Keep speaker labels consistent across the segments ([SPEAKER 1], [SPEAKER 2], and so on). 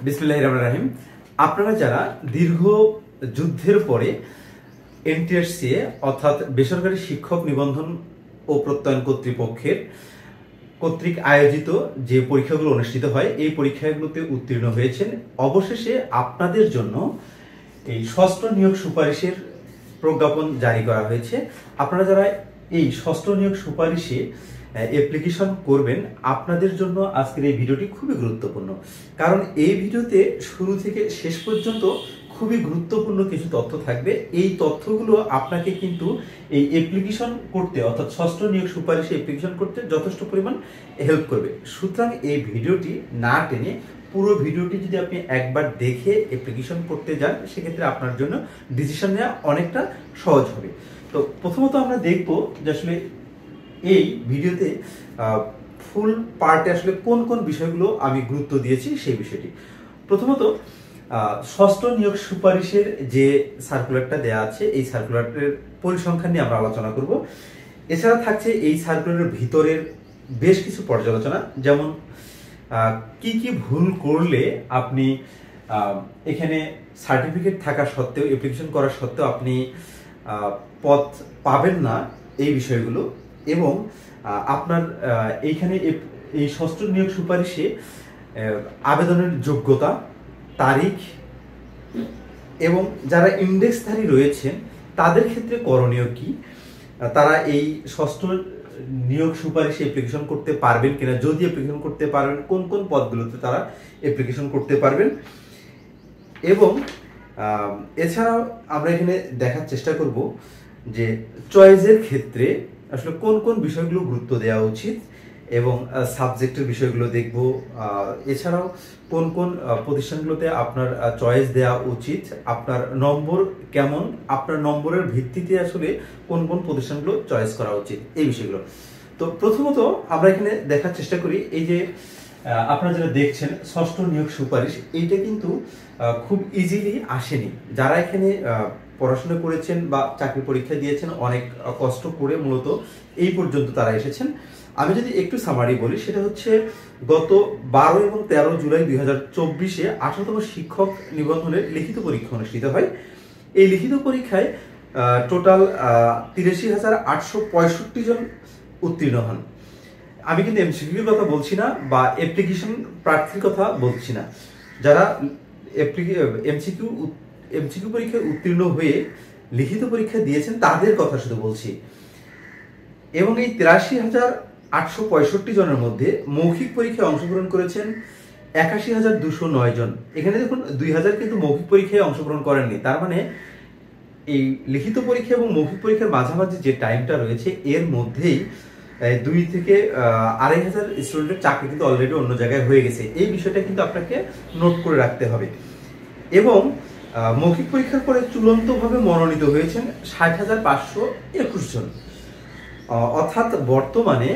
[SPEAKER 1] বিসমিল্লাহির রহমানির রহিম। আপনারা যারা দীর্ঘ যুদ্ধের পরে এনটিআরসিএ অর্থাৎ বেসরকারি শিক্ষক নিবন্ধন ও প্রত্যয়ন কর্তৃক আয়োজিত যে পরীক্ষাগুলো অনুষ্ঠিত হয়, এই পরীক্ষাগুলোতে উত্তীর্ণ হয়েছেন, অবশেষে আপনাদের জন্য এই ষষ্ঠ নিয়োগ সুপারিশের প্রজ্ঞাপন জারি করা হয়েছে। আপনারা যারা এই ষষ্ঠ নিয়োগ সুপারিশে অ্যাপ্লিকেশন করবেন, আপনাদের জন্য আজকের এই ভিডিওটি খুবই গুরুত্বপূর্ণ। কারণ এই ভিডিওতে শুরু থেকে শেষ পর্যন্ত খুবই গুরুত্বপূর্ণ কিছু তথ্য থাকবে। এই তথ্যগুলো আপনাকে কিন্তু এই অ্যাপ্লিকেশন করতে অর্থাৎ ষষ্ঠ নিয়োগ সুপারিশে অ্যাপ্লিকেশন করতে যথেষ্ট পরিমাণ হেল্প করবে। সুতরাং এই ভিডিওটি না টেনে পুরো ভিডিওটি যদি আপনি একবার দেখে অ্যাপ্লিকেশন করতে যান, সেক্ষেত্রে আপনার জন্য ডিসিশন নেওয়া অনেকটা সহজ হবে। তো প্রথমত আমরা দেখব যে আসলে এই ভিডিওতে ফুল পার্টে আসলে কোন কোন বিষয়গুলো আমি গুরুত্ব দিয়েছি সেই বিষয়টি। প্রথমত ষষ্ঠ নিয়োগ সুপারিশের যে সার্কুলারটা দেয়া আছে, এই সার্কুলারের পরিসংখ্যান নিয়ে আমরা আলোচনা করব। এছাড়া থাকছে এই সার্কুলারের ভিতরের বেশ কিছু পর্যালোচনা, যেমন কি কি ভুল করলে আপনি এখানে সার্টিফিকেট থাকা সত্ত্বেও, অ্যাপ্লিকেশন করা সত্ত্বেও আপনি পদ পাবেন না, এই বিষয়গুলো। এবং আপনার এইখানে এই ষষ্ঠ নিয়োগ সুপারিশে আবেদনের যোগ্যতা, তারিখ এবং যারা ইন্ডেক্সধারী রয়েছেন তাদের ক্ষেত্রে করণীয় কি, তারা এই ষষ্ঠ নিয়োগ সুপারিশে অ্যাপ্লিকেশন করতে পারবেন কিনা, যদি অ্যাপ্লিকেশন করতে পারবেন কোন কোন পদগুলোতে তারা অ্যাপ্লিকেশন করতে পারবেন। এবং এছাড়াও আমরা এখানে দেখার চেষ্টা করব যে চয়েসের ক্ষেত্রে আসলে কোন কোন বিষয়গুলো গুরুত্ব দেওয়া উচিত এবং সাবজেক্টের বিষয়গুলো দেখব। এছাড়াও কোন কোন প্রতিষ্ঠানগুলোতে আপনার চয়েস দেওয়া উচিত, আপনার নম্বর কেমন, আপনার নম্বরের ভিত্তিতে আসলে কোন কোন প্রতিষ্ঠানগুলো চয়েস করা উচিত, এই বিষয়গুলো। তো প্রথমত আমরা এখানে দেখার চেষ্টা করি, এই যে আপনারা যারা দেখছেন ষষ্ঠ নিয়োগ সুপারিশ, এইটা কিন্তু খুব ইজিলি আসেনি। যারা এখানে পড়াশোনা করেছেন বা চাকরি পরীক্ষা দিয়েছেন, অনেক কষ্ট করে মূলত এই পর্যন্ত তারা এসেছেন। আমি যদি একটু সামারি বলি, সেটা হচ্ছে গত 12 এবং 13 জুলাই 2024-এ 18তম শিক্ষক নিবন্ধনের লিখিত পরীক্ষা অনুষ্ঠিত হয়। এই লিখিত পরীক্ষায় টোটাল 83,865 জন উত্তীর্ণ হন। আমি কিন্তু এমসিকিউর কথা বলছি না বা অ্যাপ্লিকেশন প্রার্থীর কথা বলছি না, যারা এমসিকিউ পরীক্ষায় উত্তীর্ণ হয়ে লিখিত পরীক্ষা দিয়েছেন তাদের কথা শুধু বলছি। এবং এই 83,865 জনের মধ্যে মৌখিক পরীক্ষায় অংশগ্রহণ করেছেন 81,209 জন। এখানে দেখুন 2000 কিন্তু মৌখিক পরীক্ষায় অংশগ্রহণ করেননি। তার মানে এই লিখিত পরীক্ষা এবং মৌখিক পরীক্ষার মাঝামাঝি যে টাইমটা রয়েছে, এর মধ্যেই 2 থেকে 2,500 স্টুডেন্টের চাকরি কিন্তু অলরেডি অন্য জায়গায় হয়ে গেছে। এই বিষয়টা কিন্তু আপনাকে নোট করে রাখতে হবে। এবং মৌখিক পরীক্ষার পরে চূড়ান্তভাবে মনোনীত হয়েছেন 60,521 জন। অর্থাৎ বর্তমানে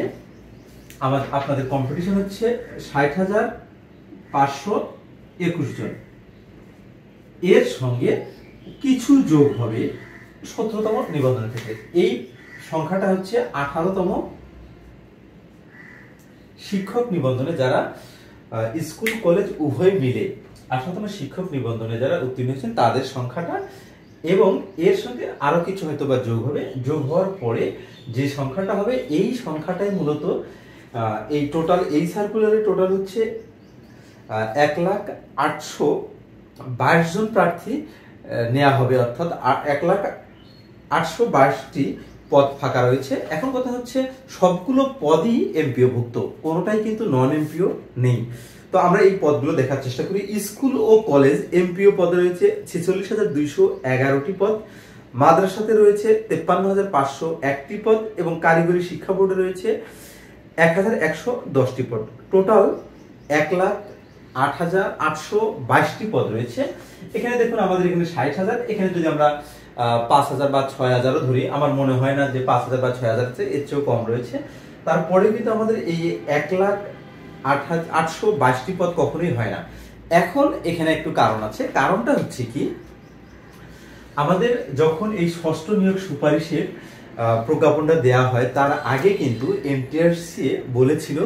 [SPEAKER 1] আপনাদের কম্পিটিশন হচ্ছে 60,521 জন। এর সঙ্গে কিছু যোগ হবে 17তম নিবন্ধনের ক্ষেত্রে। এই সংখ্যাটা হচ্ছে 18তম শিক্ষক নিবন্ধনে যারা স্কুল কলেজ উভয় মিলে 18তম শিক্ষক নিবন্ধনে যারা উত্তীর্ণ হয়েছেন তাদের সংখ্যাটা। এবং এর সঙ্গে আরো কিছু হয়তো বা যোগ হবে। যোগ হওয়ার পরে যে সংখ্যাটা হবে, এই সংখ্যাটাই মূলত এই টোটাল, এই সার্কুলারের টোটাল হচ্ছে 1,822 জন প্রার্থী নেওয়া হবে। অর্থাৎ 1,822টি পদ ফাঁকা রয়েছে। এখন কথা হচ্ছে সবগুলো পদই এমপিও ভুক্ত, কোনোটাই কিন্তু নন এমপিও নেই। তো আমরা এই পদগুলো দেখার চেষ্টা করি। স্কুল ও কলেজ এমপিও পদে রয়েছে 46,211টি পদ, মাদ্রাসাতে রয়েছে 53,501টি পদ এবং কারিগরি শিক্ষা বোর্ডে রয়েছে 1,110টি পদ। টোটাল 1,08,822টি পদ রয়েছে। এখানে দেখুন আমাদের এখানে 60,000, এখানে যদি আমরা 5,000 বা 6,000ও ধরি, আমার মনে হয় না যে 5,000 বা 6,000 এর চেয়েও কম রয়েছে। তারপরে কিন্তু আমাদের এই 1,08,822টি পদ কখনোই হয় না। এখন এখানে একটু কারণ আছে। কারণটা হচ্ছে কি, আমাদের যখন এই ষষ্ঠ নিয়োগ সুপারিশের প্রজ্ঞাপনটা দেয়া হয় তার আগে কিন্তু এমটিআরসি বলেছিল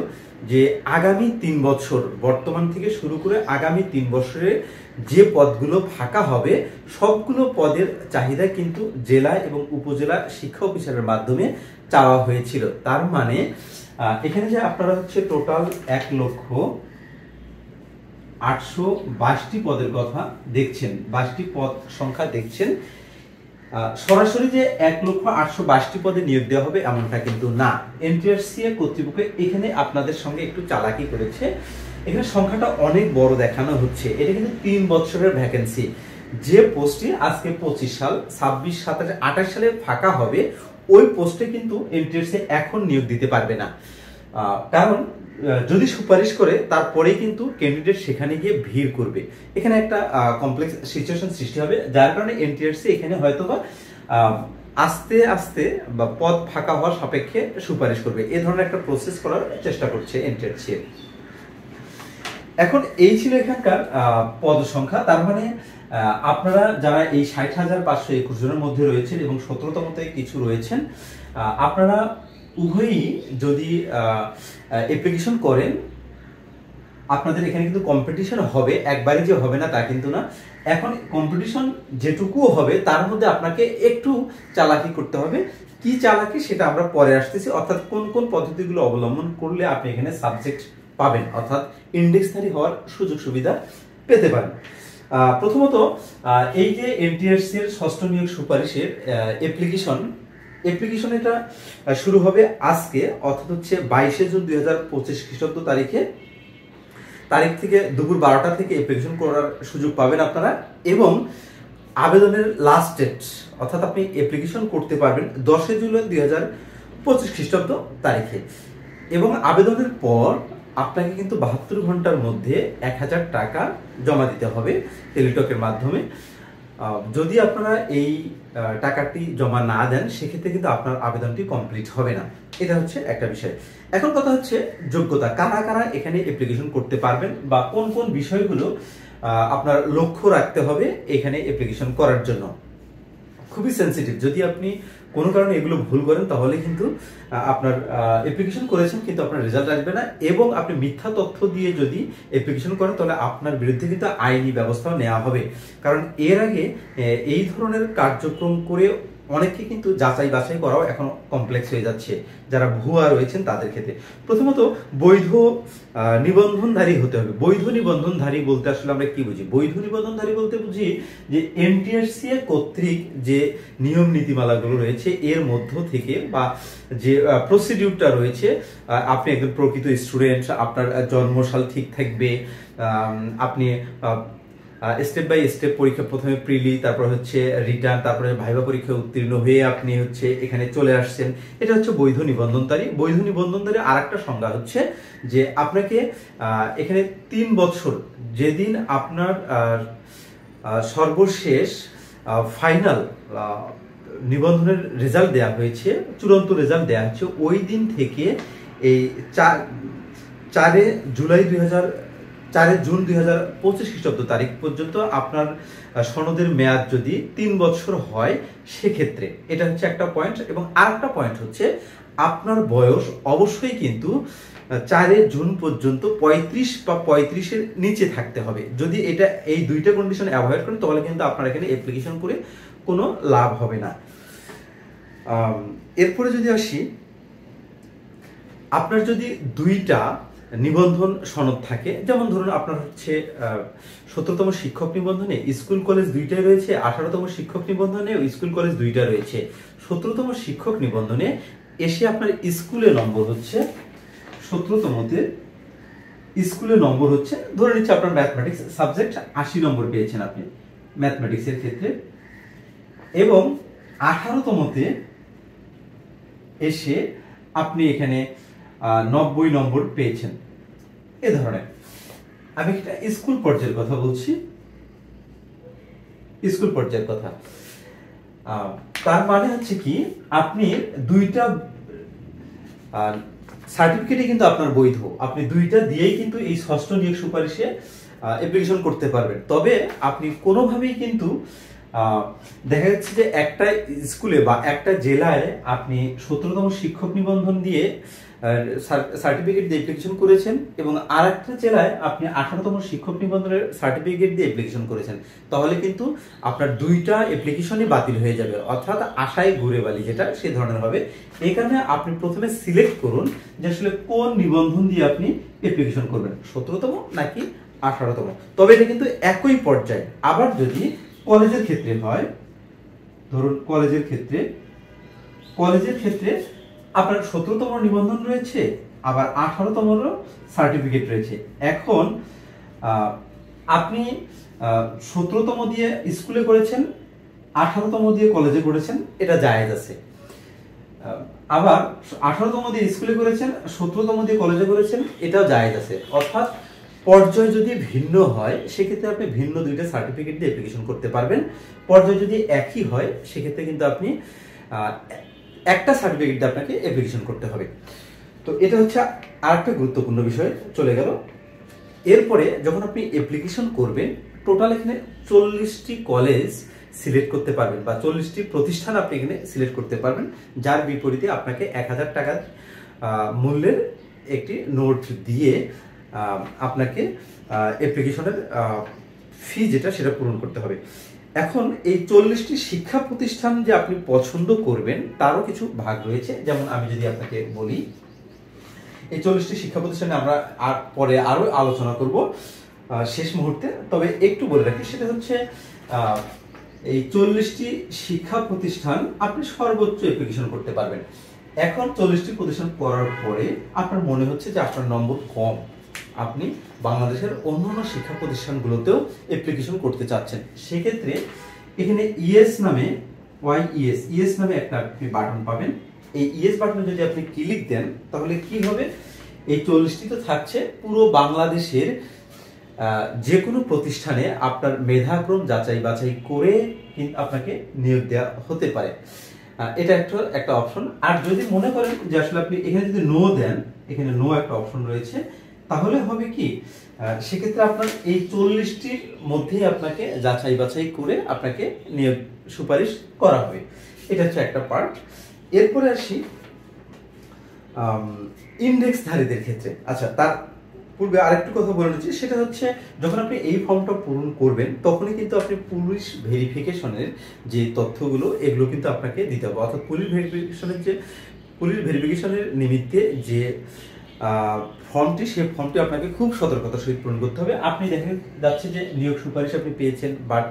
[SPEAKER 1] যে আগামী 3 বছর, বর্তমান থেকে শুরু করে আগামী 3 বছরে যে পদগুলো ফাঁকা হবে সবগুলো পদের চাহিদা কিন্তু জেলা এবং উপজেলা শিক্ষা অফিসারের মাধ্যমে চাওয়া হয়েছিল। তার মানে এখানে যে আপনারা হচ্ছে টোটাল 1,822,টি পদের কথা দেখছেন, 22টি পদ সংখ্যা দেখছেন, সরাসরি যে 1,822,টি পদে নিয়োগ দেওয়া হবে এমনটা কিন্তু না। এনটিআরসি কর্তৃপক্ষ এখানে আপনাদের সঙ্গে একটু চালাকি করেছে। এখানে সংখ্যাটা অনেক বড় দেখানো হচ্ছে। এটা কিন্তু 3 বছরের ভ্যাকেন্সি। যে পোস্টে আজকে 25 সাল, 26, 27, 28 সালে ফাঁকা হবে ওই পোস্টে কিন্তু এনটিআরসি এখন নিয়োগ দিতে পারবে না। কারণ যদি সুপারিশ করে তারপরেই কিন্তু ক্যান্ডিডেট সেখানে গিয়ে ভিড় করবে। এখানে একটা কমপ্লেক্স সিচুয়েশন সৃষ্টি হবে, যার কারণে এনটিআরসি এখানে হয়তোবা আস্তে আস্তে বা পদ ফাঁকা হওয়ার সাপেক্ষে সুপারিশ করবে। এই ধরনের একটা প্রসেস করার চেষ্টা করছে এনটিআরসি। এখন এই ছিল এখানকার পদ সংখ্যা। তার মানে আপনারা যারা এই 60,521 জনের মধ্যে রয়েছেন এবং 17তমতে কিছু রয়েছেন, আপনারা উভয়ই যদি অ্যাপ্লিকেশন করেন, আপনাদের এখানে কিন্তু কম্পিটিশন হবে, একবারে যে হবে না তা কিন্তু না। এখন কম্পিটিশন যেটুকু হবে তার মধ্যে আপনাকে একটু চালাকি করতে হবে। কি চালাকি সেটা আমরা পরে আসতেছি, অর্থাৎ কোন কোন পদ্ধতিগুলো অবলম্বন করলে আপনি এখানে সাবজেক্ট পাবেন, অর্থাৎ ইন্ডেক্সধারী হওয়ার সুযোগ সুবিধা পেতে পারেন। প্রথমত এই যে এনটিআরসি এর ষষ্ঠ নিয়োগ সুপারিশের অ্যাপ্লিকেশন এটা শুরু হবে আজকে, অর্থাৎ হচ্ছে 22শে জুন 2025 খ্রিস্টাব্দ তারিখ থেকে দুপুর 12টা থেকে অ্যাপ্লিকেশন করার সুযোগ পাবেন আপনারা। এবং আবেদনের লাস্ট ডেট, অর্থাৎ আপনি অ্যাপ্লিকেশন করতে পারবেন 10শে জুলাই 2025 খ্রিস্টাব্দ তারিখে। এবং আবেদনের পর আপনাকে কিন্তু 72 ঘন্টার মধ্যে 1000 টাকা জমা দিতে হবে টেলিটকের মাধ্যমে। যদি আপনারা এই টাকাটি জমা না দেন সেক্ষেত্রে কিন্তু আপনার আবেদনটি কমপ্লিট হবে না। এটা হচ্ছে একটা বিষয়। এখন কথা হচ্ছে যোগ্যতা, কারা কারা এখানে অ্যাপ্লিকেশন করতে পারবেন বা কোন কোন বিষয়গুলো আপনার লক্ষ্য রাখতে হবে এখানে অ্যাপ্লিকেশন করার জন্য। খুবই সেন্সিটিভ, যদি আপনি কোনো কারণে এগুলো ভুল করেন তাহলে কিন্তু আপনার অ্যাপ্লিকেশন করেছেন কিন্তু আপনার রেজাল্ট আসবে না, এবং আপনি মিথ্যা তথ্য দিয়ে যদি অ্যাপ্লিকেশন করেন তাহলে আপনার বিরুদ্ধে কিন্তু আইনি ব্যবস্থাও নেওয়া হবে। কারণ এর আগে এই ধরনের কার্যক্রম করে অনেকে কিন্তু যাচাই বাছাই করাও এখন কমপ্লেক্স হয়ে যাচ্ছে যারা ভুয়া রয়েছেন তাদের ক্ষেত্রে। প্রথমত বৈধ নিবন্ধনধারী হতে হবে। বৈধ নিবন্ধনধারী বলতে আসলে আমরা কি বুঝি? বৈধ নিবন্ধনধারী বলতে বুঝি যে এনটিআরসি কর্তৃক যে নিয়ম নীতিমালাগুলো রয়েছে এর মধ্য থেকে বা যে প্রসিডিউরটা রয়েছে, আপনি একজন প্রকৃত স্টুডেন্ট, আপনার জন্মসাল ঠিক থাকবে, আপনি স্টেপ বাই স্টেপ পরীক্ষা, প্রথমে প্রিলি, তারপর হচ্ছে রিটার্ন, তারপরে ভাইভা পরীক্ষায় উত্তীর্ণ হয়ে আপনি হচ্ছে এখানে চলে আসছেন, এটা হচ্ছে বৈধ নিবন্ধনধারী। বৈধ নিবন্ধনধারী আর একটা সংজ্ঞা হচ্ছে যে আপনাকে এখানে 3 বছর, যেদিন আপনার সর্বশেষ ফাইনাল নিবন্ধনের রেজাল্ট দেওয়া হয়েছে, চূড়ান্ত রেজাল্ট দেওয়া হচ্ছে, ওই দিন থেকে এই 4 জুন 2025 খ্রিস্টাব্দ তারিখ পর্যন্ত আপনার সনদের মেয়াদ যদি 3 বছর হয় সেক্ষেত্রে এটা হচ্ছে একটা পয়েন্ট। এবং আরেকটা পয়েন্ট হচ্ছে আপনার বয়স অবশ্যই কিন্তু 4 জুন পর্যন্ত 35 বা 35-এর নিচে থাকতে হবে। যদি এটা এই দুইটা কন্ডিশন অ্যাভয়েড করেন তাহলে কিন্তু আপনার এখানে অ্যাপ্লিকেশন করে কোনো লাভ হবে না। এরপরে যদি আসি, আপনার যদি দুইটা নিবন্ধন সনদ থাকে, যেমন ধরুন আপনার হচ্ছে 17তম শিক্ষক নিবন্ধনে স্কুল কলেজ দুইটাই রয়েছে, 18তম শিক্ষক নিবন্ধনে স্কুল কলেজ দুইটা রয়েছে। 17তম শিক্ষক নিবন্ধনে এসে আপনার স্কুলের নম্বর হচ্ছে 17তমতে স্কুলের নম্বর হচ্ছে, ধরে নিচ্ছে আপনার ম্যাথমেটিক্স সাবজেক্ট 80 নম্বর পেয়েছেন আপনি ম্যাথমেটিক্সের ক্ষেত্রে, এবং 18তমতে এসে আপনি এখানে 90 নম্বর পেয়েছেন। এ ধরনের, আমি একটা স্কুল পর্যায়ের কথা বলছি, স্কুল পর্যায়ের কথা। তার মানে হচ্ছে কি আপনি দুইটা সার্টিফিকেটে কিন্তু আপনার বৈধ, আপনি দুইটা দিয়েই কিন্তু এই ষষ্ঠ নিয়োগ সুপারিশে অ্যাপ্লিকেশন করতে পারবেন। তবে আপনি কোনোভাবেই কিন্তু দেখা যাচ্ছে যে একটা স্কুলে বা একটা জেলায় আপনি 17তম শিক্ষক নিবন্ধন দিয়ে সার্টিফিকেট দিয়ে অ্যাপ্লিকেশন করেছেন এবং আরেকটা জেলায় আপনি 18তম শিক্ষক নিবন্ধনের সার্টিফিকেট দিয়ে অ্যাপ্লিকেশন করেছেন, তাহলে কিন্তু আপনার দুইটা অ্যাপ্লিকেশনই বাতিল হয়ে যাবে, অর্থাৎ আশায় ঘুরে বালি যেটা সে ধরনের হবে। এই কারণে আপনি প্রথমে সিলেক্ট করুন যে আসলে কোন নিবন্ধন দিয়ে আপনি অ্যাপ্লিকেশন করবেন, 17তম নাকি 18তম। তবে এটা কিন্তু একই পর্যায়ে। আবার যদি কলেজের ক্ষেত্রে হয়, ধরুন কলেজের ক্ষেত্রে আপনার 17তম নিবন্ধন রয়েছে, আবার 18তম সার্টিফিকেট রয়েছে। এখন আপনি 17তম দিয়ে স্কুলে করেছেন, 18তম দিয়ে কলেজে করেছেন, এটা জায়েজ আছে। আবার 18তম দিয়ে স্কুলে করেছেন, 17তম দিয়ে কলেজে করেছেন, এটাও জায়েজ আছে। অর্থাৎ পর্যায় যদি ভিন্ন হয় সেক্ষেত্রে আপনি ভিন্ন দুইটা সার্টিফিকেট দিয়ে অ্যাপ্লিকেশন করতে পারবেন। পর্যায় যদি একই হয় সেক্ষেত্রে কিন্তু আপনি একটা সার্টিফিকেট দিয়ে আপনাকে অ্যাপ্লিকেশন করতে হবে। তো এটা হচ্ছে আরেকটা গুরুত্বপূর্ণ বিষয় চলে গেল। এরপরে যখন আপনি অ্যাপ্লিকেশন করবেন, টোটাল এখানে 40টি কলেজ সিলেক্ট করতে পারবেন বা 40টি প্রতিষ্ঠান আপনি এখানে সিলেক্ট করতে পারবেন, যার বিপরীতে আপনাকে 1000 টাকার মূল্যের একটি নোট দিয়ে আপনাকে অ্যাপ্লিকেশনের ফি যেটা সেটা পূরণ করতে হবে। এখন এই 40টি শিক্ষা প্রতিষ্ঠান যে আপনি পছন্দ করবেন তারও কিছু ভাগ রয়েছে। যেমন আমি যদি আপনাকে বলি, এই 40টি শিক্ষা প্রতিষ্ঠানে আমরা পরে আরো আলোচনা করব শেষ মুহূর্তে, তবে একটু বলে রাখি, সেটা হচ্ছে এই 40টি শিক্ষা প্রতিষ্ঠান আপনি সর্বোচ্চ অ্যাপ্লিকেশন করতে পারবেন। এখন 40টি প্রতিষ্ঠান করার পরে আপনার মনে হচ্ছে যে আপনার নম্বর কম, আপনি বাংলাদেশের অন্যান্য শিক্ষা প্রতিষ্ঠানগুলোতেও অ্যাপ্লিকেশন করতে চাচ্ছেন, সেক্ষেত্রে এখানে ইএস নামে একটা আপনি বাটন পাবেন। এই ইএস বাটনে যদি আপনি ক্লিক দেন তাহলে কি হবে, এই 40টি তো থাকছে, পুরো বাংলাদেশের যে কোনো প্রতিষ্ঠানে আপনার মেধাক্রম যাচাই বাছাই করে কিন্তু আপনাকে নিয়োগ দেওয়া হতে পারে। এটা একটা অপশন। আর যদি মনে করেন যে আসলে আপনি এখানে যদি নো দেন, এখানে নো একটা অপশন রয়েছে, তাহলে হবে কি, সেক্ষেত্রে আপনার এই 40টির মধ্যেই আপনাকে যাচাই বাছাই করে আপনাকে নিয়োগ সুপারিশ করা হবে। এটা হচ্ছে একটা পার্ট। এরপরে আসি ইন্ডেক্সধারীদের ক্ষেত্রে। আচ্ছা, তার পূর্বে আরেকটু কথা বলে নিচ্ছি, সেটা হচ্ছে যখন আপনি এই ফর্মটা পূরণ করবেন তখনই কিন্তু আপনি পুলিশ ভেরিফিকেশনের যে তথ্যগুলো এগুলো কিন্তু আপনাকে দিতে হবে। অর্থাৎ পুলিশ ভেরিফিকেশনের নিমিত্তে যে ফর্মটি, সেই ফর্মটি আপনাকে খুব সতর্কতার সহিত পূরণ করতে হবে। আপনি দেখেন যাচ্ছে যে নিয়োগ সুপারিশ আপনি পেয়েছেন, বাট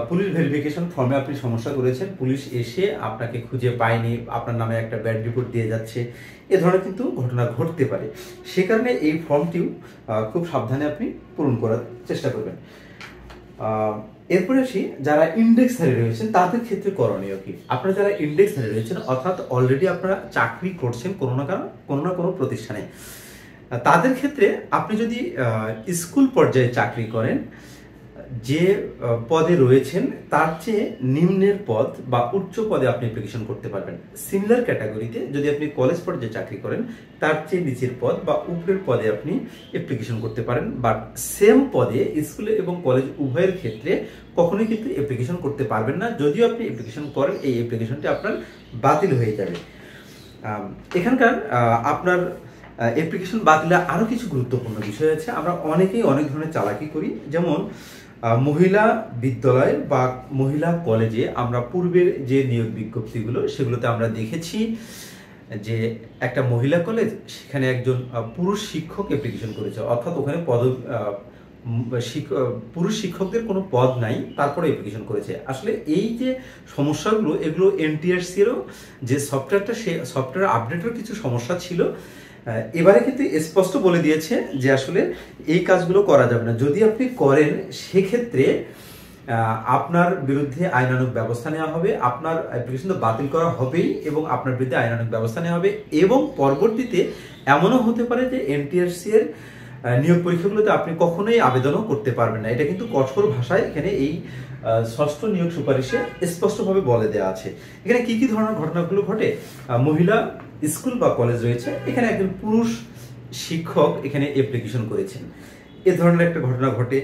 [SPEAKER 1] পুলিশ ভেরিফিকেশন ফর্মে আপনি সমস্যা করেছেন, পুলিশ এসে আপনাকে খুঁজে পায়নি, আপনার নামে একটা ব্যাড রিপোর্ট দিয়ে যাচ্ছে, এ ধরনের কিন্তু ঘটনা ঘটতে পারে। সে কারণে এই ফর্মটিও খুব সাবধানে আপনি পূরণ করার চেষ্টা করবেন। এরপরে আসি যারা ইন্ডেক্সধারী রয়েছেন তাদের ক্ষেত্রে করণীয় কি। আপনারা যারা ইন্ডেক্সধারী রয়েছেন, অর্থাৎ অলরেডি আপনারা চাকরি করছেন কোনো না কোনো প্রতিষ্ঠানে, তাদের ক্ষেত্রে আপনি যদি স্কুল পর্যায়ে চাকরি করেন, যে পদে রয়েছেন তার চেয়ে নিম্নের পদ বা উচ্চ পদে আপনি অ্যাপ্লিকেশন করতে পারবেন। সিমিলার ক্যাটাগরিতে যদি আপনি কলেজ পর্যায়ে চাকরি করেন, তার চেয়ে নিচের পদ বা উপরের পদে আপনি অ্যাপ্লিকেশন করতে পারেন। বাট সেম পদে স্কুলে এবং কলেজ উভয়ের ক্ষেত্রে কখনোই কিন্তু অ্যাপ্লিকেশন করতে পারবেন না। যদিও আপনি অ্যাপ্লিকেশন করেন, এই অ্যাপ্লিকেশনটি আপনার বাতিল হয়ে যাবে। এখানকার আপনার অ্যাপ্লিকেশন বাতিলের আরো কিছু গুরুত্বপূর্ণ বিষয় আছে। আমরা অনেকেই অনেক ধরনের চালাকি করি। যেমন মহিলা বিদ্যালয় বা মহিলা কলেজে আমরা পূর্বের যে নিয়োগ বিজ্ঞপ্তিগুলো সেগুলোতে আমরা দেখেছি যে একটা মহিলা কলেজ, সেখানে একজন পুরুষ শিক্ষক অ্যাপ্লিকেশন করেছে, অর্থাৎ ওখানে পুরুষ শিক্ষকদের কোনো পদ নাই, তারপরে অ্যাপ্লিকেশন করেছে। আসলে এই যে সমস্যাগুলো, এগুলো এনটিআরসি এরও যে সফটওয়্যারটা, সে সফটওয়্যার আপডেটের কিছু সমস্যা ছিল। এবারে কিন্তু স্পষ্ট বলে দিয়েছে যে আসলে এই কাজগুলো করা যাবে না। যদি আপনি করেন সেক্ষেত্রে আপনার বিরুদ্ধে আইনানুগ ব্যবস্থা নেওয়া হবে, আপনার অ্যাপ্লিকেশন তো বাতিল করা হবেই এবং আপনার বিরুদ্ধে আইনানুগ ব্যবস্থা নেওয়া হবে। এবং পরবর্তীতে এমনও হতে পারে যে এনটিআরসি এর নিয়োগ পরীক্ষাগুলোতে আপনি কখনোই আবেদনও করতে পারবেন না। এটা কিন্তু কঠোর ভাষায় এখানে এই ষষ্ঠ নিয়োগ সুপারিশে স্পষ্টভাবে বলে দেওয়া আছে। এখানে কি কি ধরনের ঘটনাগুলো ঘটে, মহিলা স্কুল বা কলেজ রয়েছে, এখানে একজন পুরুষ শিক্ষক এখানে অ্যাপ্লিকেশন করেছেন, এ ধরনের একটা ঘটনা ঘটে।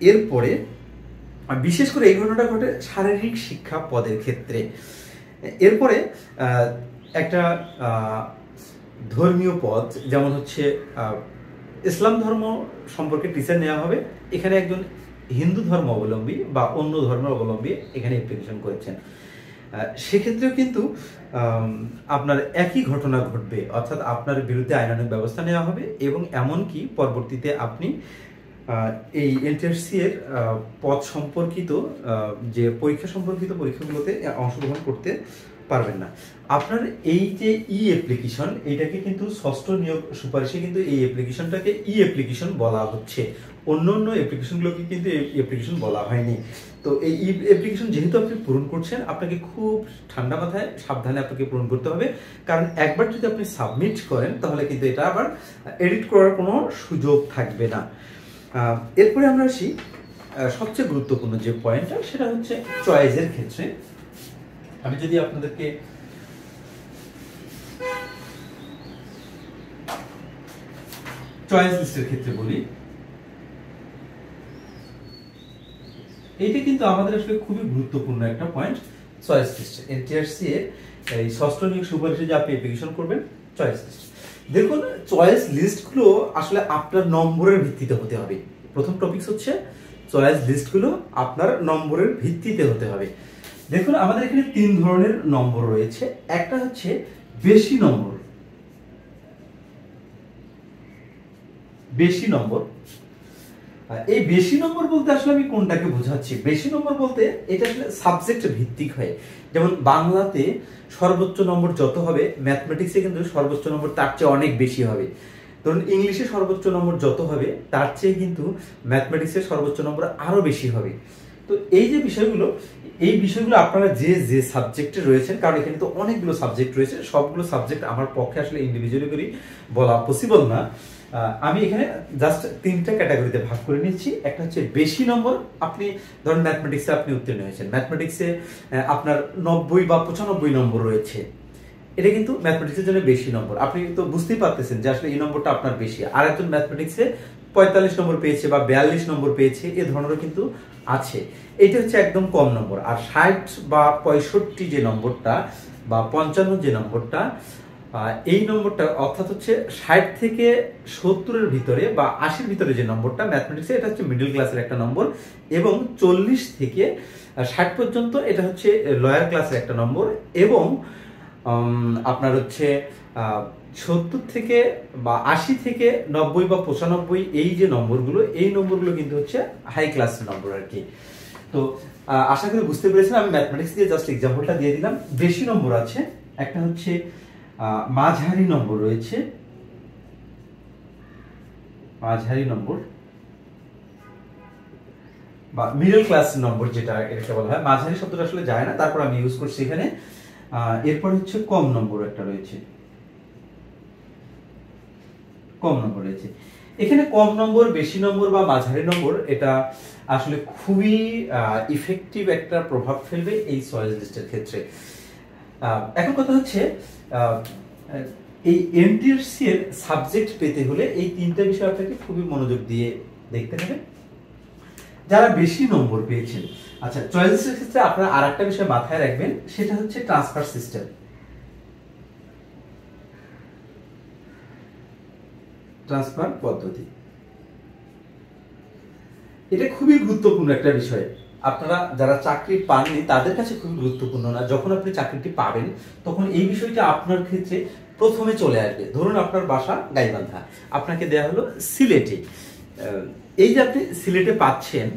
[SPEAKER 1] এরপরে বিশেষ করে এই ঘটনাটা ঘটে শারীরিক শিক্ষা পদের ক্ষেত্রে। এরপরে একটা ধর্মীয় পদ, যেমন হচ্ছে ইসলাম ধর্ম সম্পর্কে টিচার নেওয়া হবে, এখানে একজন হিন্দু ধর্ম অবলম্বী বা অন্য ধর্মের অবলম্বী এখানে অ্যাপ্লিকেশন করেছেন, সেক্ষেত্রেও কিন্তু আপনার একই ঘটনা ঘটবে, অর্থাৎ আপনার বিরুদ্ধে আইনানুগ ব্যবস্থা নেওয়া হবে এবং এমনকি পরবর্তীতে আপনি এই এনটিআরসি এর পদ সম্পর্কিত যে পরীক্ষা সম্পর্কিত পরীক্ষাগুলোতে অংশগ্রহণ করতে পারবেন না। আপনার এই যে ই অ্যাপ্লিকেশন, এটাকে কিন্তু ষষ্ঠ নিয়োগ সুপারিশে কিন্তু এই অ্যাপ্লিকেশনটাকে ই অ্যাপ্লিকেশন বলা হচ্ছে, অন্য অন্য অ্যাপ্লিকেশনগুলোকে কিন্তু অ্যাপ্লিকেশন বলা হয়নি। তো এই ই অ্যাপ্লিকেশন যেহেতু আপনি পূরণ করছেন, আপনাকে খুব ঠান্ডা মাথায় সাবধানে আপনাকে পূরণ করতে হবে, কারণ একবার যদি আপনি সাবমিট করেন তাহলে কিন্তু এটা আবার এডিট করার কোনো সুযোগ থাকবে না। এরপরে আমরা আসি সবচেয়ে গুরুত্বপূর্ণ যে পয়েন্টটা, সেটা হচ্ছে চয়েসের ক্ষেত্রে। আমি যদি আপনাদেরকে চয়েস লিস্টের ক্ষেত্রে বলি, এইটা কিন্তু আমাদের আসলে খুবই গুরুত্বপূর্ণ একটা পয়েন্ট। চয়েস লিস্ট এনটিআরসি এর এই ষষ্ঠ নিয়োগ সুপারিশে যে আপনি অ্যাপ্লিকেশন করবেন, চয়েস লিস্ট। দেখুন, চয়েস লিস্টগুলো আসলে আপনার নম্বরের ভিত্তিতে হতে হবে। প্রথম টপিক হচ্ছে চয়েস লিস্টগুলো আপনার নম্বরের ভিত্তিতে হতে হবে। দেখুন, আমাদের এখানে 3 ধরনের নম্বর রয়েছে। একটা হচ্ছে বেশি নম্বর, বেশি নম্বর। এই বেশি নম্বর বলতে আসলে আমি কোনটাকে বোঝাচ্ছি? বেশি নম্বর বলতে এটা আসলে সাবজেক্ট ভিত্তিক হয়। যেমন বাংলাতে সর্বোচ্চ নম্বর যত হবে, ম্যাথমেটিক্সে কিন্তু সর্বোচ্চ নম্বর তার চেয়ে অনেক বেশি হবে। ধরুন, ইংলিশে সর্বোচ্চ নম্বর যত হবে, তার চেয়ে কিন্তু ম্যাথমেটিক্সের সর্বোচ্চ নম্বর আরো বেশি হবে। তো এই যে বিষয়গুলো, এই বিষয়গুলো আপনারা যে যে সাবজেক্টে রয়েছেন, কারণ এখানে তো অনেকগুলো সাবজেক্ট রয়েছে, সবগুলো সাবজেক্ট আমার পক্ষে আসলে ইন্ডিভিজুয়ালি করে বলা পসিবল না। আমি এখানে জাস্ট 3টা ক্যাটাগরিতে ভাগ করে নিচ্ছি। একটা হচ্ছে বেশি নম্বর। আপনি ধরুন ম্যাথমেটিক্সে আপনি উত্তীর্ণ হয়েছেন, ম্যাথমেটিক্সে আপনার 90 বা 95 নম্বর রয়েছে, এটা কিন্তু ম্যাথমেটিক্সের জন্য বেশি নম্বর। আপনি তো বুঝতেই পারতেছেন যে আসলে এই নম্বরটা আপনার বেশি। আর একজন ম্যাথমেটিক্সে 45 নম্বর পেয়েছে বা 42 নম্বর পেয়েছে, এ ধরনেরও কিন্তু আছে। এটা হচ্ছে একদম কম নম্বর। আর 60 বা 65 যে নম্বরটা বা 55 যে নম্বরটা, এই নম্বরটা অর্থাৎ হচ্ছে 60 থেকে 70-এর ভিতরে বা 80-এর ভিতরে যে নম্বরটা ম্যাথমেটিক্সে, এটা হচ্ছে মিডল ক্লাসের একটা নম্বর। এবং 40 থেকে 60 পর্যন্ত এটা হচ্ছে লয়ার ক্লাসের একটা নম্বর। এবং আপনার হচ্ছে 70 থেকে বা 80 থেকে 90 বা 95 এই যে নম্বরগুলো, এই নম্বরগুলো কিন্তু হচ্ছে হাই ক্লাসের নম্বর আর কি। তো আশা করি বুঝতে পেরেছেন। আমি ম্যাথমেটিক্স দিয়ে জাস্ট এক্সাম্পলটা দিয়ে দিলাম। বেশি নম্বর আছে, একটা হচ্ছে মাঝারি নম্বর রয়েছে, মাঝারি নম্বর বা মিডল ক্লাস নম্বর যেটা এটাকে বলা হয়। মাঝারি শব্দটা আসলে যায় না, তারপর আমি ইউজ করছি এখানে। এরপর হচ্ছে কম নম্বর একটা রয়েছে, কম নম্বর রয়েছে। এখানে কম নম্বর, বেশি নম্বর বা মাঝারি নম্বর, এটা আসলে খুবই ইফেক্টিভ একটা প্রভাব ফেলবে এই চয়েস লিস্টের ক্ষেত্রে। এখন কথা হচ্ছে, এই এনটিআরসি এর সাবজেক্ট পেতে হলে এই 3টা বিষয় আপনাকে খুবই মনোযোগ দিয়ে দেখতে হবে। যারা বেশি নম্বর পেয়েছেন, আচ্ছা, চয়েস লিস্টের ক্ষেত্রে আপনারা আরেকটা বিষয় মাথায় রাখবেন, সেটা হচ্ছে ট্রান্সফার সিস্টেম। ট্রান্সফার পদ্ধতি, এটা খুবই গুরুত্বপূর্ণ একটা বিষয়। আপনারা যারা চাকরি পাননি তাদের কাছে খুবই গুরুত্বপূর্ণ না, যখন আপনি চাকরিটি পাবেন তখন এই বিষয়টা আপনার ক্ষেত্রে প্রথমে চলে আসবে। ধরুন আপনার বাসা গাইবান্ধা, আপনাকে দেয়া হলো সিলেটে। এই যে আপনি সিলেটে পাচ্ছেন,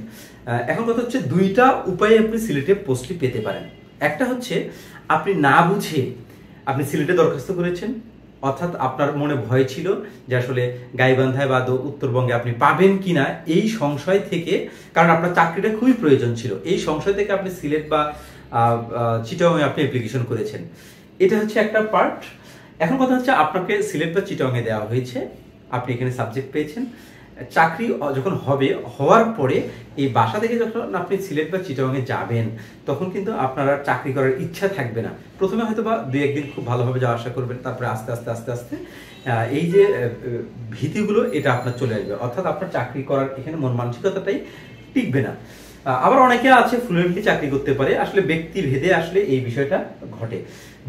[SPEAKER 1] এখন কথা হচ্ছে 2টা উপায়ে আপনি সিলেটে পোস্টটি পেতে পারেন। একটা হচ্ছে আপনি না বুঝে আপনি সিলেটে দরখাস্ত করেছেন, অর্থাৎ আপনার মনে ভয় ছিল যে আসলে গাইবান্ধায় বা উত্তরবঙ্গে আপনি পাবেন কিনা, এই সংশয় থেকে, কারণ আপনার চাকরিটা খুবই প্রয়োজন ছিল, এই সংশয় থেকে আপনি সিলেট বা চিটাগং এ আপনি অ্যাপ্লিকেশন করেছেন। এটা হচ্ছে একটা পার্ট। এখন কথা হচ্ছে আপনাকে সিলেট বা চিটাগং এ দেওয়া হয়েছে, আপনি এখানে সাবজেক্ট পেয়েছেন। চাকরি যখন হবে, হওয়ার পরে এই বাসা থেকে যখন আপনি সিলেট বা চিটাগং এ যাবেন, তখন কিন্তু আপনার আর চাকরি করার ইচ্ছা থাকবে না। প্রথমে হয়তো বা 2-1 দিন খুব ভালোভাবে যাওয়া আসা করবেন, তারপরে আস্তে আস্তে আস্তে আস্তে এই যে ভীতিগুলো, এটা আপনার চলে আসবে, অর্থাৎ আপনার চাকরি করার এখানে মন মানসিকতাটাই টিকবে না। আবার অনেকে আছে ফ্লুয়েন্টলি চাকরি করতে পারে, আসলে ব্যক্তি ভেদে আসলে এই বিষয়টা ঘটে।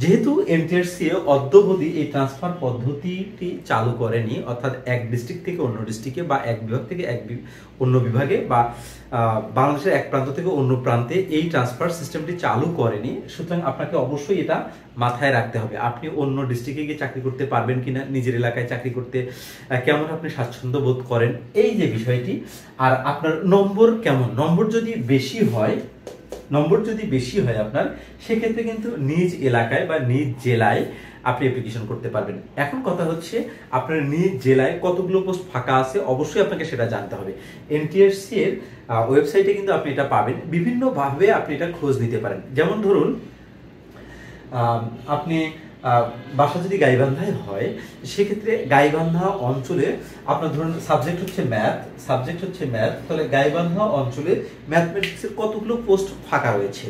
[SPEAKER 1] যেহেতু এনটিআরসি অদ্যাবধি এই ট্রান্সফার পদ্ধতিটি চালু করেনি, অর্থাৎ এক ডিস্ট্রিক্ট থেকে অন্য ডিস্ট্রিক্টে বা এক বিভাগ থেকে অন্য বিভাগে বা বাংলাদেশের এক প্রান্ত থেকে অন্য প্রান্তে এই ট্রান্সফার সিস্টেমটি চালু করেনি, সুতরাং আপনাকে অবশ্যই এটা মাথায় রাখতে হবে। আপনি অন্য ডিস্ট্রিক্টে গিয়ে চাকরি করতে পারবেন কিনা, নিজের এলাকায় চাকরি করতে কেমন আপনি স্বাচ্ছন্দ্য বোধ করেন, এই যে বিষয়টি। আর আপনার নম্বর কেমন, নম্বর যদি বেশি হয় আপনার, সেক্ষেত্রে কিন্তু নিজ এলাকায় বা নিজ জেলায় আপনি অ্যাপ্লিকেশন করতে পারবেন। এখন কথা হচ্ছে আপনার নিজ জেলায় কতগুলো পোস্ট ফাঁকা আছে, অবশ্যই আপনাকে সেটা জানতে হবে। এনটিআরসি এর ওয়েবসাইটে কিন্তু আপনি এটা পাবেন, বিভিন্নভাবে আপনি এটা খোঁজ নিতে পারেন। যেমন ধরুন আপনি বাসা যদি গাইবান্ধায় হয়, সেক্ষেত্রে গাইবান্ধা অঞ্চলে আপনার ধরুন সাবজেক্ট হচ্ছে ম্যাথ, তাহলে গাইবান্ধা অঞ্চলে ম্যাথমেটিক্সের কতগুলো পোস্ট ফাঁকা রয়েছে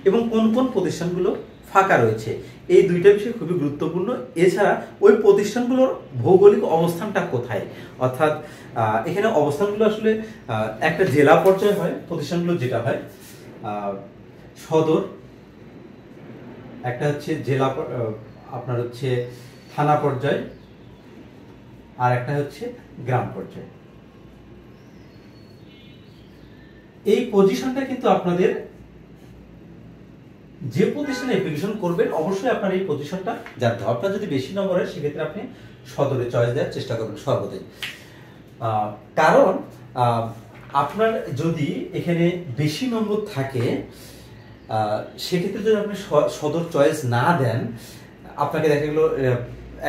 [SPEAKER 1] এবং কোন কোন প্রতিষ্ঠানগুলো ফাঁকা রয়েছে, এই দুইটা বিষয় খুবই গুরুত্বপূর্ণ। এছাড়া ওই প্রতিষ্ঠানগুলোর ভৌগোলিক অবস্থানটা কোথায়, অর্থাৎ এখানে অবস্থানগুলো আসলে একটা জেলা পর্যায়ে হয়, প্রতিষ্ঠানগুলো যেটা হয় সদর, একটা হচ্ছে জেলা, আপনার হচ্ছে থানা পর্যায়ে, আর একটা হচ্ছে গ্রাম পর্যায়ে। এই পজিশনটা কিন্তু আপনাদের যে প্রতিষ্ঠানে অ্যাপ্লিকেশন করবেন অবশ্যই আপনার এই পজিশনটা জানতে হবে। আপনার যদি বেশি নম্বর হয় সেক্ষেত্রে আপনি সদরে চয়েস দেওয়ার চেষ্টা করবেন সর্বদাই, কারণ আপনার যদি এখানে বেশি নম্বর থাকে সেক্ষেত্রে যদি আপনি সদর চয়েস না দেন, আপনাকে দেখা গেল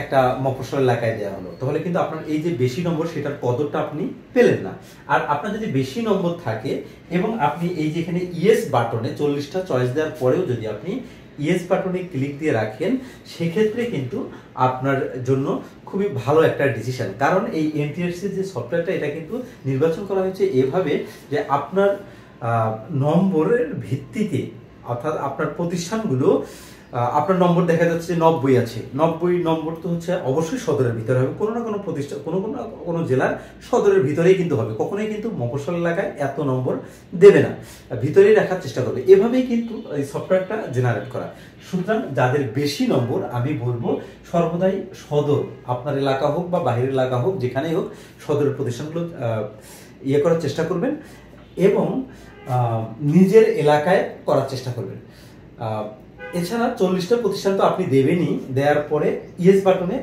[SPEAKER 1] একটা মফস্বল এলাকায় দেওয়া হলো, তাহলে কিন্তু আপনার এই যে বেশি নম্বর সেটার কদরটা আপনি পেলেন না। আর আপনার যদি বেশি নম্বর থাকে এবং আপনি এই যে এখানে ইয়েস বাটনে 40টা চয়েস দেওয়ার পরেও যদি আপনি ইয়েস বাটনে ক্লিক দিয়ে রাখেন, সেক্ষেত্রে কিন্তু আপনার জন্য খুবই ভালো একটা ডিসিশন। কারণ এই এনটিআরসি যে সফটওয়্যারটা, এটা কিন্তু নির্বাচন করা হয়েছে এভাবে যে আপনার নম্বরের ভিত্তিতে, অর্থাৎ আপনার প্রতিষ্ঠানগুলো, আপনার নম্বর দেখা যাচ্ছে 90 আছে, 90 নম্বর তো হচ্ছে অবশ্যই সদরের ভিতরে হবে, কোনো না কোনো প্রতিষ্ঠান কোনো জেলার সদরের ভিতরেই কিন্তু হবে, কখনোই কিন্তু মফস্বল এলাকায় এত নম্বর দেবে না, ভিতরেই রাখার চেষ্টা করবে। এভাবেই কিন্তু এই সফটওয়্যারটা জেনারেট করা। সুতরাং যাদের বেশি নম্বর, আমি বলবো সর্বদাই সদর, আপনার এলাকা হোক বা বাহিরের এলাকা হোক, যেখানেই হোক, সদরের প্রতিষ্ঠানগুলো করার চেষ্টা করবেন এবং নিজের এলাকায় করার চেষ্টা করবেন। এছাড়া 40টা প্রতিষ্ঠান তো আপনি দেবেনই, দেওয়ার পরে ইয়েস বাটনে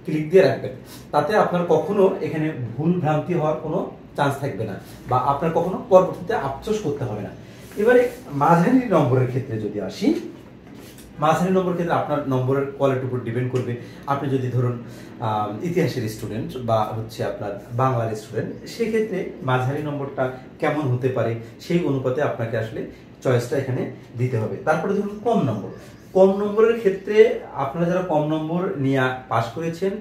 [SPEAKER 1] ক্লিক দিয়ে রাখবেন, তাতে আপনার কখনো এখানে ভুল ভ্রান্তি হওয়ার কোনো চান্স থাকবে না, বা আপনার কখনো পরবর্তীতে আফসোস করতে হবে না। এবারে মাঝারি নম্বরের ক্ষেত্রে যদি আসি, মাঝারি নম্বর ক্ষেত্রে আপনার নম্বরের কোয়ালিটির উপর ডিপেন্ড করবে। আপনি যদি ধরুন ইতিহাসের স্টুডেন্ট বা হচ্ছে আপনার বাংলার স্টুডেন্ট, সেক্ষেত্রে মাঝারি নম্বরটা কেমন হতে পারে সেই অনুপাতে আপনাকে আসলে চয়েসটা এখানে দিতে হবে। তারপরে ধরুন কম নম্বরের ক্ষেত্রে আপনারা যারা কম নম্বর নিয়ে পাস করেছেন,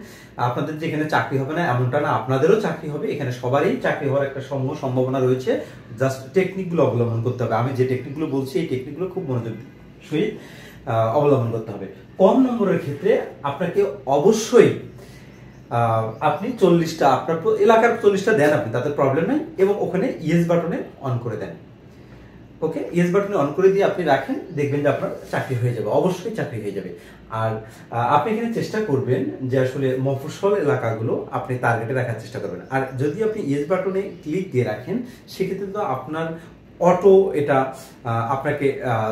[SPEAKER 1] আপনাদের যে এখানে চাকরি হবে না এমনটা না, আপনাদেরও চাকরি হবে, এখানে সবারই চাকরি হওয়ার একটা সম্ভাবনা রয়েছে। জাস্ট টেকনিকগুলো অবলম্বন করতে হবে। আমি যে টেকনিকগুলো বলছি এই টেকনিকগুলো খুব মনোযোগ সহিত অবলম্বন করতে হবে। কম নম্বরের ক্ষেত্রে আপনাকে অবশ্যই আপনি 40টা, আপনার এলাকার 40টা দেন আপনি, তাতে প্রবলেম নাই, এবং ওখানে ইয়েস বাটনে অন করে দেন। ওকে, ইয়েস বাটনে অন করে দিয়ে আপনি রাখেন, দেখবেন যে আপনার চাকরি হয়ে যাবে, অবশ্যই চাকরি হয়ে যাবে। আর আপনি এখানে চেষ্টা করবেন যে আসলে মফস্বল এলাকাগুলো আপনি টার্গেটে রাখার চেষ্টা করবেন। আর যদি আপনি ইয়েস বাটনে ক্লিক দিয়ে রাখেন, সেক্ষেত্রে তো আপনার অটো এটা আপনাকে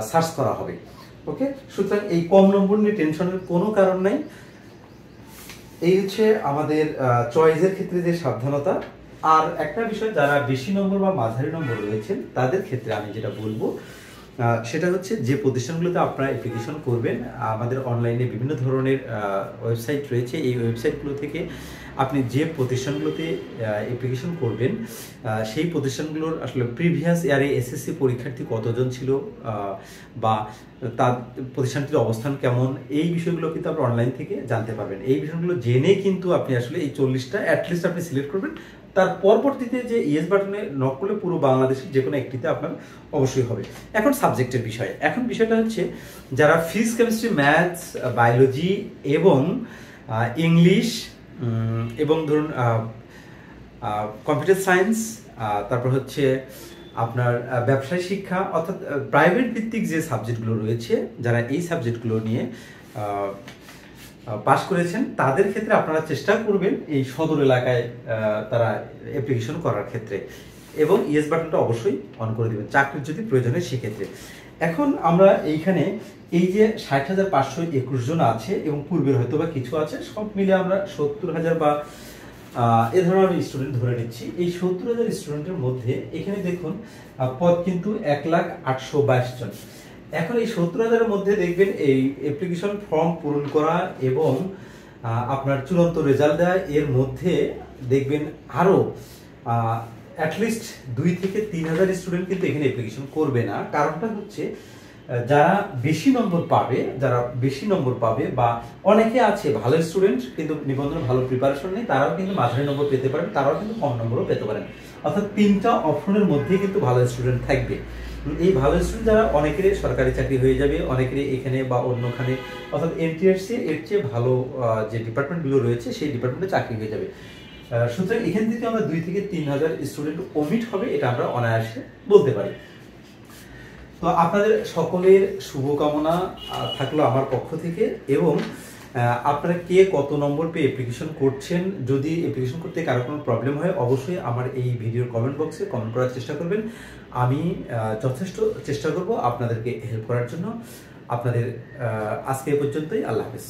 [SPEAKER 1] সার্চ করা হবে। ওকে, সুতরাং এই কম নম্বর নিয়ে টেনশনের কোনো কারণ নাই। এই হচ্ছে আমাদের চয়েসের ক্ষেত্রে যে সাবধানতা। আর একটা বিষয়, যারা বেশি নম্বর বা মাঝারি নম্বর রয়েছেন তাদের ক্ষেত্রে আমি যেটা বলবো সেটা হচ্ছে, যে প্রতিষ্ঠানগুলোতে আপনারা অ্যাপ্লিকেশন করবেন, আমাদের অনলাইনে বিভিন্ন ধরনের ওয়েবসাইট রয়েছে, এই ওয়েবসাইটগুলো থেকে আপনি যে প্রতিষ্ঠানগুলোতে অ্যাপ্লিকেশন করবেন সেই প্রতিষ্ঠানগুলোর আসলে প্রিভিয়াস ইয়ারে এসএসসি পরীক্ষার্থী কতজন ছিল বা তার প্রতিষ্ঠানটির অবস্থান কেমন, এই বিষয়গুলো কিন্তু আপনি অনলাইন থেকে জানতে পারবেন। এই বিষয়গুলো জেনে কিন্তু আপনি আসলে এই 40টা অ্যাটলিস্ট আপনি সিলেক্ট করবেন। তার পরবর্তীতে যে ইয়েস বাটনে নক করলে পুরো বাংলাদেশের যে কোনো একটিতে আপনার অবশ্যই হবে। এখন সাবজেক্টের বিষয়, এখন বিষয়টা হচ্ছে যারা ফিজিক্স, কেমিস্ট্রি, ম্যাথস, বায়োলজি এবং ইংলিশ এবং ধরুন কম্পিউটার সায়েন্স, তারপর হচ্ছে আপনার ব্যবসায় শিক্ষা অর্থাৎ প্রাইভেট ভিত্তিক যে সাবজেক্টগুলো রয়েছে, যারা এই সাবজেক্টগুলো নিয়ে পাশ করেছেন তাদের ক্ষেত্রে আপনারা চেষ্টা করবেন এই সদর এলাকায় তারা অ্যাপ্লিকেশন করার ক্ষেত্রে, এবং ইয়েস বাটনটা অবশ্যই অন করে দেবেন চাকরির যদি প্রয়োজন হয় সেক্ষেত্রে। এখন আমরা এইখানে এই যে 60,521 জন আছে এবং পূর্বের হয়তো বা কিছু আছে, সব মিলে আমরা 70,000 বা এ ধরনের স্টুডেন্ট ধরে নিচ্ছি। এই 70,000 স্টুডেন্টের মধ্যে এখানে দেখুন পদ কিন্তু 1,08,22 জন। এখন এই 70,000-এর মধ্যে দেখবেন এই অ্যাপ্লিকেশন ফর্ম পূরণ করা এবং আপনার চূড়ান্ত রেজাল্ট দেওয়া, এর মধ্যে দেখবেন আরো অ্যাটলিস্ট 2 থেকে 3,000 স্টুডেন্ট কিন্তু এখানে অ্যাপ্লিকেশন করবে না। কারণটা হচ্ছে যারা বেশি নম্বর পাবে বা অনেকে আছে ভালো স্টুডেন্ট কিন্তু নিবন্ধনে ভালো প্রিপারেশন নেই, তারাও কিন্তু মাঝারি নম্বর পেতে পারেন, তারাও কিন্তু কম নম্বরও পেতে পারেন। অর্থাৎ 3টা অপশনের মধ্যে কিন্তু ভালো স্টুডেন্ট থাকবে। এই ভালো স্টুডেন্ট যারা অনেকেরই সরকারি চাকরি হয়ে যাবে, অনেকেরই এখানে বা অন্যখানে অর্থাৎ এনটিআরসি এর চেয়ে ভালো যে ডিপার্টমেন্টগুলো রয়েছে সেই ডিপার্টমেন্টে চাকরি হয়ে যাবে। সুতরাং এখান থেকে আমরা 2 থেকে 3,000 স্টুডেন্ট ওমিট হবে, এটা আমরা অনায়াসে বলতে পারি। তো আপনাদের সকলের শুভকামনা থাকলো আমার পক্ষ থেকে, এবং আপনারা কে কত নম্বর পেয়ে অ্যাপ্লিকেশন করছেন, যদি অ্যাপ্লিকেশন করতে কারো কোনো প্রবলেম হয় অবশ্যই আমার এই ভিডিওর কমেন্ট বক্সে কমেন্ট করার চেষ্টা করবেন। আমি যথেষ্ট চেষ্টা করব আপনাদেরকে হেল্প করার জন্য। আপনাদের আজকে এ পর্যন্তই। আল্লাহ হাফেজ।